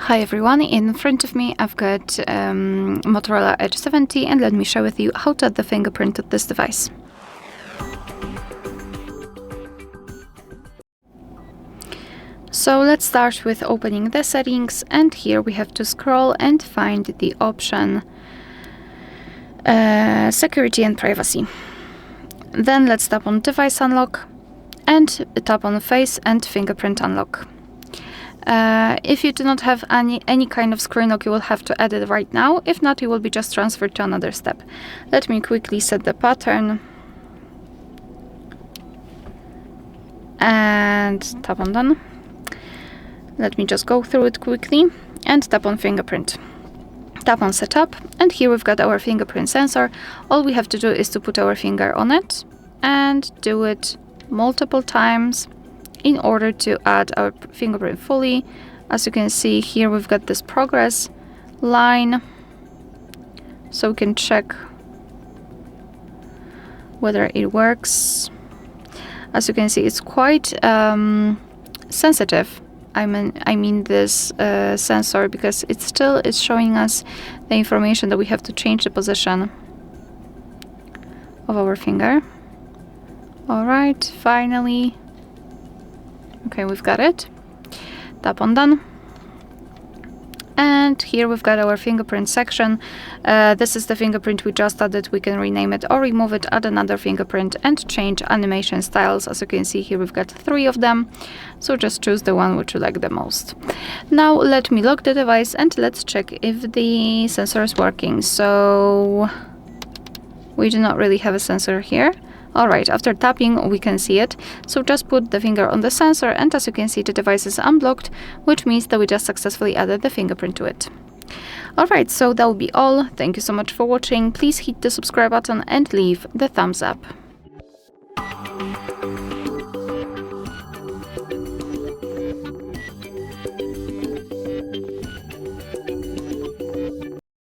Hi everyone, in front of me I've got Motorola Edge 70 and let me share with you how to add the fingerprint to this device. So let's start with opening the settings, and here we have to scroll and find the option Security and Privacy. Then let's tap on Device Unlock and tap on Face and Fingerprint Unlock. If you do not have any kind of screen lock, you will have to add it right now. If not, you will be just transferred to another step. Let me quickly set the pattern and tap on Done. Let me just go through it quickly and tap on Fingerprint. Tap on Setup, and here we've got our fingerprint sensor. All we have to do is to put our finger on it and do it multiple times in order to add our fingerprint fully. As you can see here, we've got this progress line, so we can check whether it works. As you can see, it's quite sensitive. I mean this sensor, because it still is showing us the information that we have to change the position of our finger. All right, finally. Okay, we've got it. Tap on Done. And here we've got our fingerprint section. This is the fingerprint we just added. We can rename it or remove it, add another fingerprint, and change animation styles. As you can see here, we've got 3 of them. So just choose the one which you like the most. Now let me lock the device and let's check if the sensor is working. So we do not really have a sensor here. Alright, after tapping we can see it, so just put the finger on the sensor, and as you can see the device is unblocked, which means that we just successfully added the fingerprint to it. Alright, so that will be all. Thank you so much for watching. Please hit the subscribe button and leave the thumbs up.